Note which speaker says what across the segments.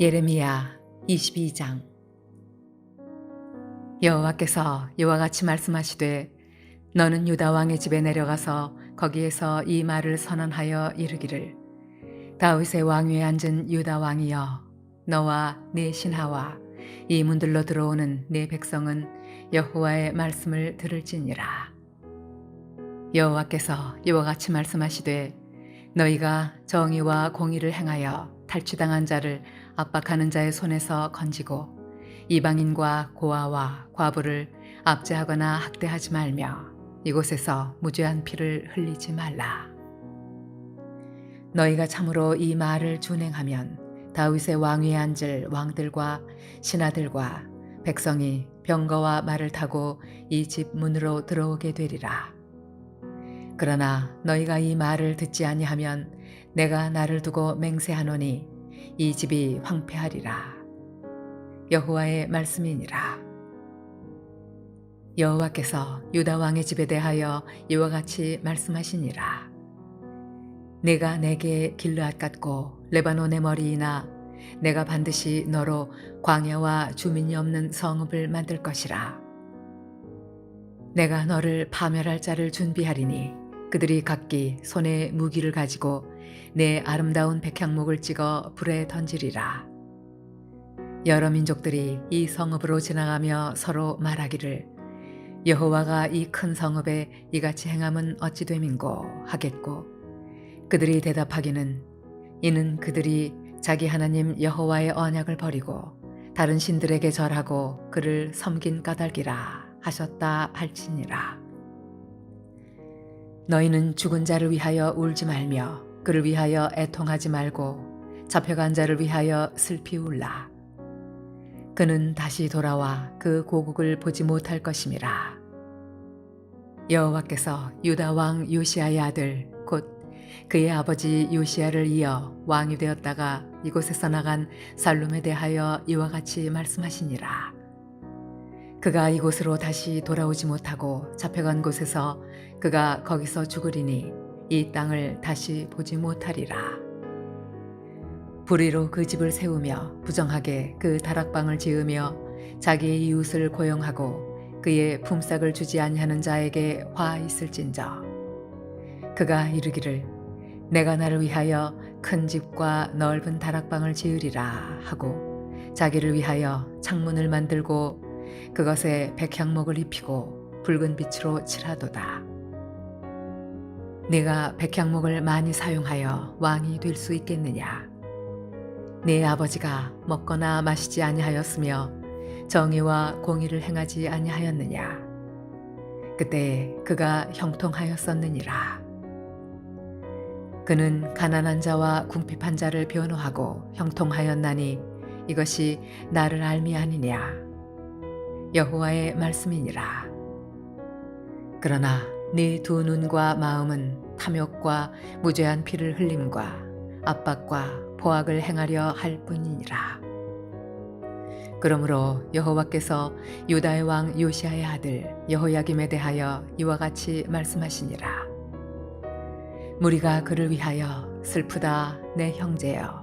Speaker 1: 예레미야 22장. 여호와께서 이와 같이 말씀하시되 너는 유다 왕의 집에 내려가서 거기에서 이 말을 선언하여 이르기를 다윗의 왕위에 앉은 유다 왕이여, 너와 네 신하와 이 문들로 들어오는 네 백성은 여호와의 말씀을 들을지니라. 여호와께서 이와 같이 말씀하시되 너희가 정의와 공의를 행하여 탈취당한 자를 압박하는 자의 손에서 건지고 이방인과 고아와 과부를 압제하거나 학대하지 말며 이곳에서 무죄한 피를 흘리지 말라. 너희가 참으로 이 말을 준행하면 다윗의 왕위에 앉을 왕들과 신하들과 백성이 병거와 말을 타고 이 집 문으로 들어오게 되리라. 그러나 너희가 이 말을 듣지 아니하면 내가 나를 두고 맹세하노니 이 집이 황폐하리라. 여호와의 말씀이니라. 여호와께서 유다 왕의 집에 대하여 이와 같이 말씀하시니라. 내가 내게 길르앗 같고 레바논의 머리이나 내가 반드시 너로 광야와 주민이 없는 성읍을 만들 것이라. 내가 너를 파멸할 자를 준비하리니 그들이 각기 손에 무기를 가지고 내 아름다운 백향목을 찍어 불에 던지리라. 여러 민족들이 이 성읍으로 지나가며 서로 말하기를 여호와가 이 큰 성읍에 이같이 행함은 어찌 됨인고 하겠고, 그들이 대답하기는 이는 그들이 자기 하나님 여호와의 언약을 버리고 다른 신들에게 절하고 그를 섬긴 까닭이라 하셨다 할지니라. 너희는 죽은 자를 위하여 울지 말며 그를 위하여 애통하지 말고 잡혀간 자를 위하여 슬피 울라. 그는 다시 돌아와 그 고국을 보지 못할 것임이라. 여호와께서 유다 왕 요시아의 아들 곧 그의 아버지 요시아를 이어 왕이 되었다가 이곳에서 나간 살룸에 대하여 이와 같이 말씀하시니라. 그가 이곳으로 다시 돌아오지 못하고 잡혀간 곳에서 그가 거기서 죽으리니 이 땅을 다시 보지 못하리라. 불의로 그 집을 세우며 부정하게 그 다락방을 지으며 자기의 이웃을 고용하고 그의 품삯을 주지 아니하는 자에게 화 있을진저. 그가 이르기를 내가 나를 위하여 큰 집과 넓은 다락방을 지으리라 하고 자기를 위하여 창문을 만들고 그것에 백향목을 입히고 붉은 빛으로 칠하도다. 네가 백향목을 많이 사용하여 왕이 될 수 있겠느냐? 네 아버지가 먹거나 마시지 아니하였으며 정의와 공의를 행하지 아니하였느냐? 그때 그가 형통하였었느니라. 그는 가난한 자와 궁핍한 자를 변호하고 형통하였나니 이것이 나를 알미 아니냐? 여호와의 말씀이니라. 그러나 네 두 눈과 마음은 탐욕과 무죄한 피를 흘림과 압박과 포악을 행하려 할 뿐이니라. 그러므로 여호와께서 유다의 왕 요시아의 아들 여호야김에 대하여 이와 같이 말씀하시니라. 무리가 그를 위하여 슬프다 내 형제여,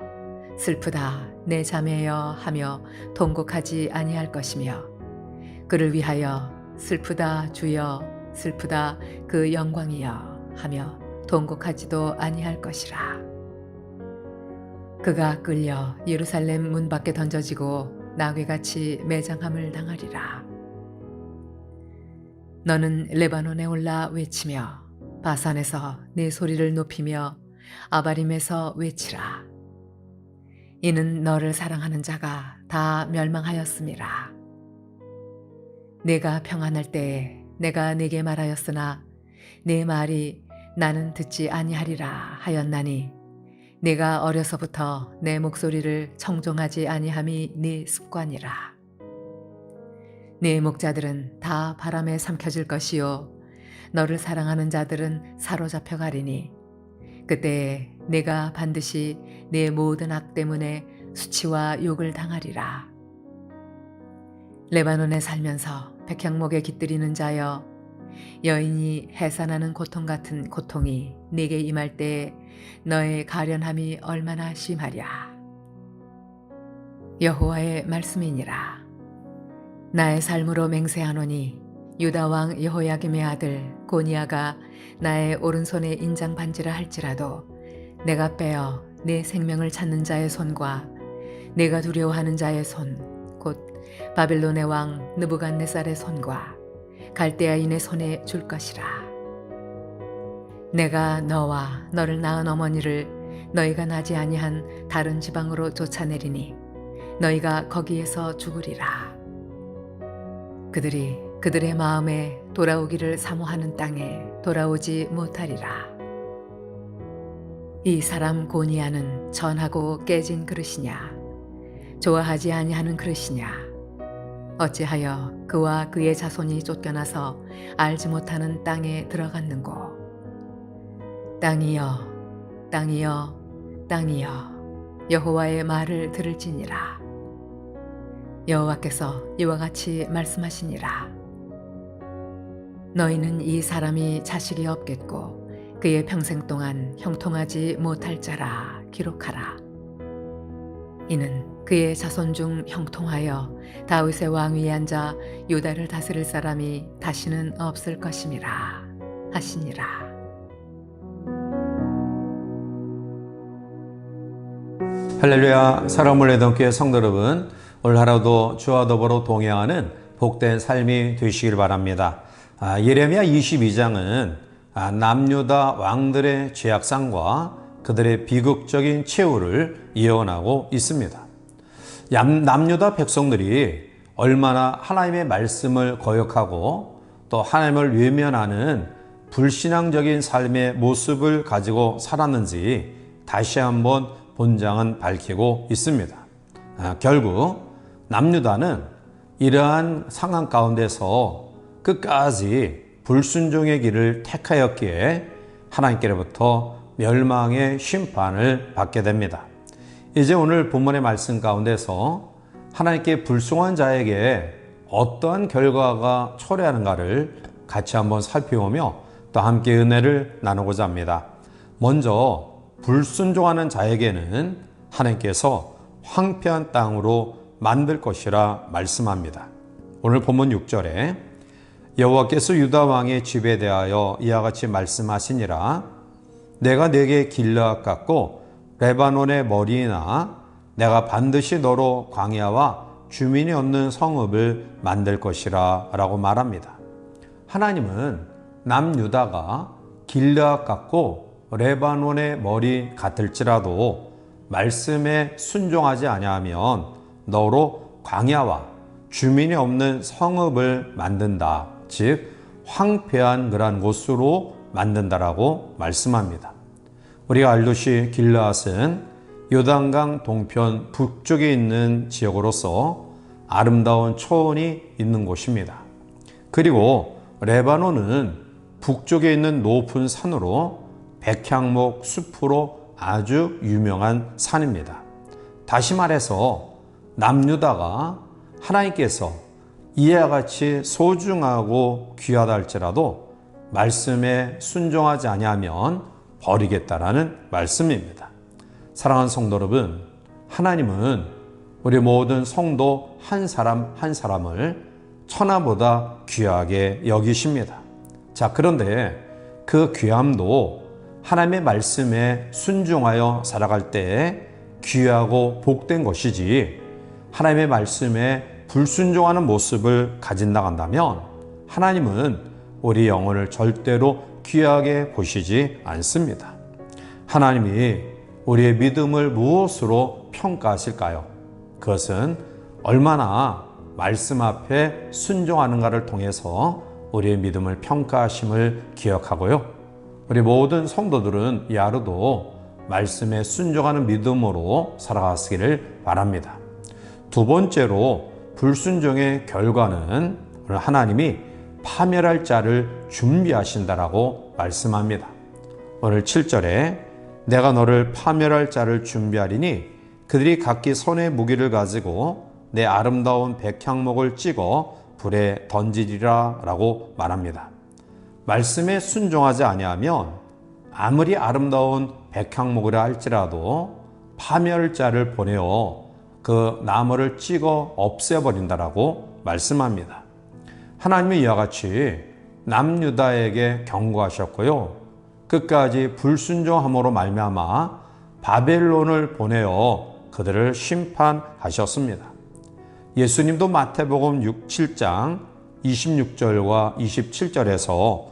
Speaker 1: 슬프다 내 자매여 하며 통곡하지 아니할 것이며 그를 위하여 슬프다 주여, 슬프다 그 영광이여 하며 통곡하지도 아니할 것이라. 그가 끌려 예루살렘 문 밖에 던져지고 나귀같이 매장함을 당하리라. 너는 레바논에 올라 외치며 바산에서 네 소리를 높이며 아바림에서 외치라. 이는 너를 사랑하는 자가 다 멸망하였음이라. 내가 평안할 때에 내가 네게 말하였으나 네 말이 나는 듣지 아니하리라 하였나니 네가 어려서부터 내 목소리를 청종하지 아니함이 네 습관이라. 네 목자들은 다 바람에 삼켜질 것이요 너를 사랑하는 자들은 사로잡혀 가리니 그때에 네가 반드시 내 모든 악 때문에 수치와 욕을 당하리라. 레바논에 살면서 백향목에 깃들이는 자여, 여인이 해산하는 고통 같은 고통이 네게 임할 때에 너의 가련함이 얼마나 심하랴. 여호와의 말씀이니라. 나의 삶으로 맹세하노니 유다 왕 여호야김의 아들 고니야가 나의 오른손에 인장 반지라 할지라도 내가 빼어 내 생명을 찾는 자의 손과 내가 두려워하는 자의 손 곧 바빌론의 왕 느부갓네살의 손과 갈대아인의 손에 줄 것이라. 내가 너와 너를 낳은 어머니를 너희가 나지 아니한 다른 지방으로 쫓아내리니 너희가 거기에서 죽으리라. 그들이 그들의 마음에 돌아오기를 사모하는 땅에 돌아오지 못하리라. 이 사람 고니야는 전하고 깨진 그릇이냐? 좋아하지 아니하는 그릇이냐? 어찌하여 그와 그의 자손이 쫓겨나서 알지 못하는 땅에 들어갔는고? 땅이여, 땅이여, 땅이여, 여호와의 말을 들을지니라. 여호와께서 이와 같이 말씀하시니라. 너희는 이 사람이 자식이 없겠고 그의 평생 동안 형통하지 못할 자라 기록하라. 이는 그의 자손 중 형통하여 다윗의 왕위에 앉아 유다를 다스릴 사람이 다시는 없을 것임이라 하시니라.
Speaker 2: 할렐루야. 사랑을 내던 교회 성도 여러분, 오늘 하루도 주와 더불어 동행하는 복된 삶이 되시길 바랍니다. 예레미야 22장은 남유다 왕들의 죄악상과 그들의 비극적인 최후를 예언하고 있습니다. 남유다 백성들이 얼마나 하나님의 말씀을 거역하고 또 하나님을 외면하는 불신앙적인 삶의 모습을 가지고 살았는지 다시 한번 본장은 밝히고 있습니다. 결국 남유다는 이러한 상황 가운데서 끝까지 불순종의 길을 택하였기에 하나님께로부터 멸망의 심판을 받게 됩니다. 이제 오늘 본문의 말씀 가운데서 하나님께 불순종한 자에게 어떠한 결과가 초래하는가를 같이 한번 살펴보며 또 함께 은혜를 나누고자 합니다. 먼저 불순종하는 자에게는 하나님께서 황폐한 땅으로 만들 것이라 말씀합니다. 오늘 본문 6절에 여호와께서 유다 왕의 집에 대하여 이와 같이 말씀하시니라. 내가 네게 길르앗 같고 레바논의 머리이나 내가 반드시 너로 광야와 주민이 없는 성읍을 만들 것이라 라고 말합니다. 하나님은 남유다가 길르앗 같고 레바논의 머리 같을지라도 말씀에 순종하지 아니하면 너로 광야와 주민이 없는 성읍을 만든다. 즉 황폐한 그러한 곳으로 만든다라고 말씀합니다. 우리가 알듯이 길르앗은 요단강 동편 북쪽에 있는 지역으로서 아름다운 초원이 있는 곳입니다. 그리고 레바논은 북쪽에 있는 높은 산으로 백향목 숲으로 아주 유명한 산입니다. 다시 말해서 남유다가 하나님께서 이와 같이 소중하고 귀하다 할지라도 말씀에 순종하지 아니하면 버리겠다라는 말씀입니다. 사랑하는 성도 여러분, 하나님은 우리 모든 성도 한 사람 한 사람을 천하보다 귀하게 여기십니다. 자, 그런데 그 귀함도 하나님의 말씀에 순종하여 살아갈 때 귀하고 복된 것이지, 하나님의 말씀에 불순종하는 모습을 가진다 한다면 하나님은 우리 영혼을 절대로 귀하게 보시지 않습니다. 하나님이 우리의 믿음을 무엇으로 평가하실까요? 그것은 얼마나 말씀 앞에 순종하는가를 통해서 우리의 믿음을 평가하심을 기억하고요. 우리 모든 성도들은 이 하루도 말씀에 순종하는 믿음으로 살아가시기를 바랍니다. 두 번째로 불순종의 결과는 하나님이 파멸할 자를 준비하신다라고 말씀합니다. 오늘 7절에 내가 너를 파멸할 자를 준비하리니 그들이 각기 손에 무기를 가지고 내 아름다운 백향목을 찍어 불에 던지리라 라고 말합니다. 말씀에 순종하지 아니하면 아무리 아름다운 백향목이라 할지라도 파멸자를 보내어 그 나무를 찍어 없애버린다라고 말씀합니다. 하나님은 이와 같이 남유다에게 경고하셨고요. 끝까지 불순종함으로 말미암아 바벨론을 보내어 그들을 심판하셨습니다. 예수님도 마태복음 7장 26절과 27절에서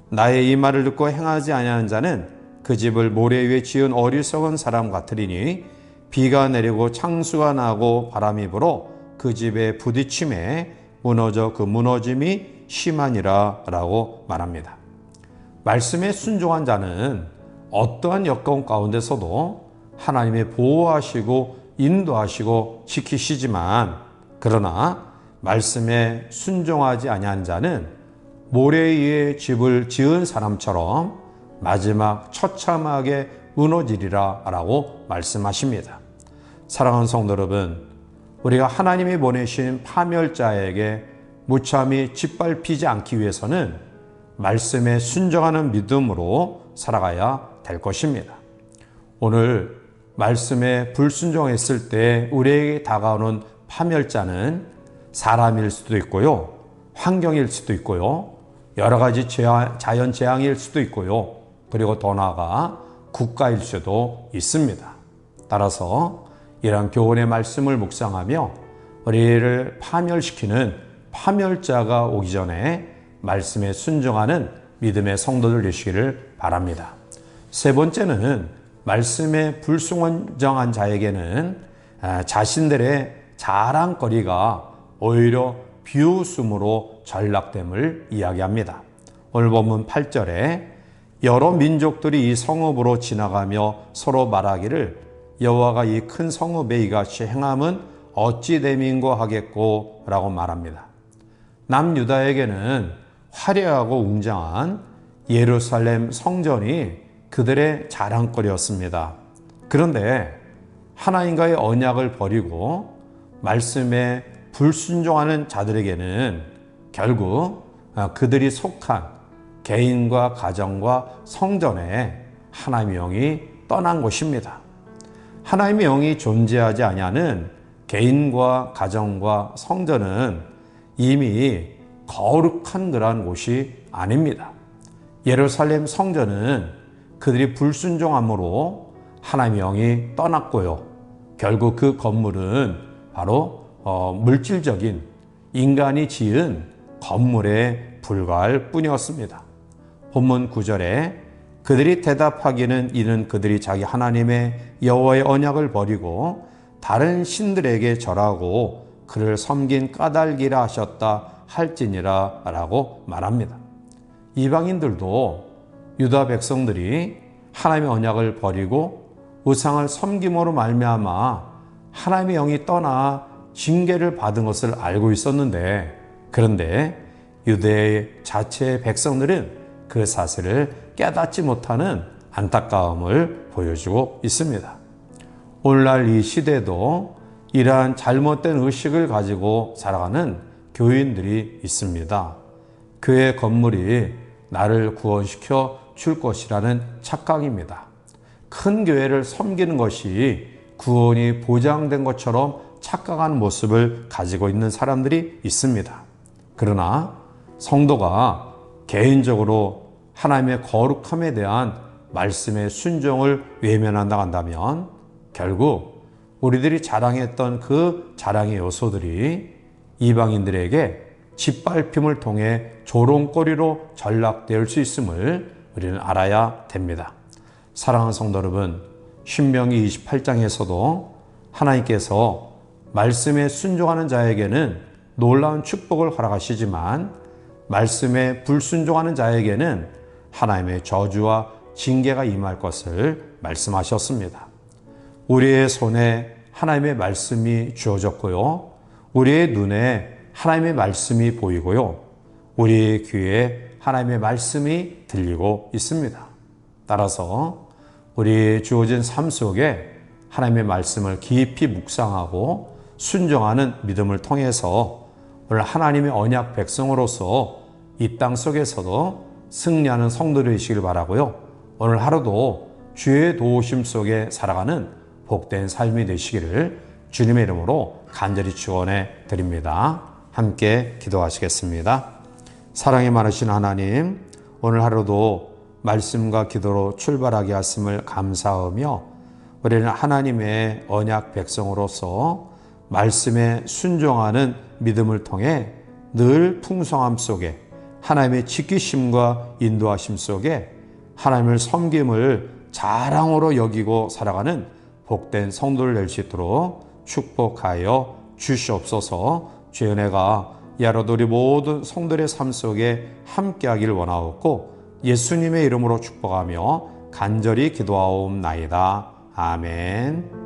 Speaker 2: 나의 이 말을 듣고 행하지 아니하는 자는 그 집을 모래 위에 지은 어리석은 사람 같으리니 비가 내리고 창수가 나고 바람이 불어 그 집에 부딪힘에 무너져 그 무너짐이 심하니라 라고 말합니다. 말씀에 순종한 자는 어떠한 여건 가운데서도 하나님의 보호하시고 인도하시고 지키시지만, 그러나 말씀에 순종하지 아니한 자는 모래 위에 집을 지은 사람처럼 마지막 처참하게 무너지리라 라고 말씀하십니다. 사랑하는 성도 여러분, 우리가 하나님이 보내신 파멸자에게 무참히 짓밟히지 않기 위해서는 말씀에 순종하는 믿음으로 살아가야 될 것입니다. 오늘 말씀에 불순종했을 때 우리에게 다가오는 파멸자는 사람일 수도 있고요, 환경일 수도 있고요, 여러 가지 자연 재앙일 수도 있고요, 그리고 더 나아가 국가일 수도 있습니다. 따라서 이러한 교훈의 말씀을 묵상하며 우리를 파멸시키는 파멸자가 오기 전에 말씀에 순종하는 믿음의 성도들 되시기를 바랍니다. 세 번째는 말씀에 불순종한 자에게는 자신들의 자랑거리가 오히려 비웃음으로 전락됨을 이야기합니다. 오늘 본문 8절에 여러 민족들이 이 성읍으로 지나가며 서로 말하기를 여호와가 이 큰 성읍에 이같이 행함은 어찌 됨인고 하겠고 라고 말합니다. 남유다에게는 화려하고 웅장한 예루살렘 성전이 그들의 자랑거리였습니다. 그런데 하나님과의 언약을 버리고 말씀에 불순종하는 자들에게는 결국 그들이 속한 개인과 가정과 성전에 하나님의 영이 떠난 것입니다. 하나님의 영이 존재하지 아니하는 개인과 가정과 성전은 이미 거룩한 그러한 곳이 아닙니다. 예루살렘 성전은 그들이 불순종함으로 하나님의 영이 떠났고요. 결국 그 건물은 바로 물질적인 인간이 지은 건물에 불과할 뿐이었습니다. 본문 9절에 그들이 대답하기는 이는 그들이 자기 하나님의 여호와의 언약을 버리고 다른 신들에게 절하고 그를 섬긴 까닭이라 하셨다 할지니라 라고 말합니다. 이방인들도 유다 백성들이 하나님의 언약을 버리고 우상을 섬김으로 말미암아 하나님의 영이 떠나 징계를 받은 것을 알고 있었는데, 그런데 유대 자체의 백성들은 그 사실을 깨닫지 못하는 안타까움을 보여주고 있습니다. 오늘날 이 시대도 이러한 잘못된 의식을 가지고 살아가는 교인들이 있습니다. 교회 건물이 나를 구원시켜 줄 것이라는 착각입니다. 큰 교회를 섬기는 것이 구원이 보장된 것처럼 착각한 모습을 가지고 있는 사람들이 있습니다. 그러나 성도가 개인적으로 하나님의 거룩함에 대한 말씀의 순종을 외면한다고 한다면 결국 우리들이 자랑했던 그 자랑의 요소들이 이방인들에게 짓밟힘을 통해 조롱거리로 전락될 수 있음을 우리는 알아야 됩니다. 사랑하는 성도 여러분, 신명기 28장에서도 하나님께서 말씀에 순종하는 자에게는 놀라운 축복을 허락하시지만 말씀에 불순종하는 자에게는 하나님의 저주와 징계가 임할 것을 말씀하셨습니다. 우리의 손에 하나님의 말씀이 주어졌고요, 우리의 눈에 하나님의 말씀이 보이고요, 우리의 귀에 하나님의 말씀이 들리고 있습니다. 따라서 우리 주어진 삶 속에 하나님의 말씀을 깊이 묵상하고 순종하는 믿음을 통해서 오늘 하나님의 언약 백성으로서 이 땅 속에서도 승리하는 성도들이 되시길 바라고요. 오늘 하루도 주의 도우심 속에 살아가는 복된 삶이 되시기를 주님의 이름으로 간절히 축원해 드립니다. 함께 기도하시겠습니다. 사랑이 많으신 하나님, 오늘 하루도 말씀과 기도로 출발하게 하심을 감사하며 우리는 하나님의 언약 백성으로서 말씀에 순종하는 믿음을 통해 늘 풍성함 속에 하나님의 지키심과 인도하심 속에 하나님을 섬김을 자랑으로 여기고 살아가는 복된 성도를 될 수 있도록 축복하여 주시옵소서. 주의 은혜가 이 하루도 우리 모든 성도들의 삶 속에 함께하기를 원하옵고 예수님의 이름으로 축복하며 간절히 기도하옵나이다. 아멘.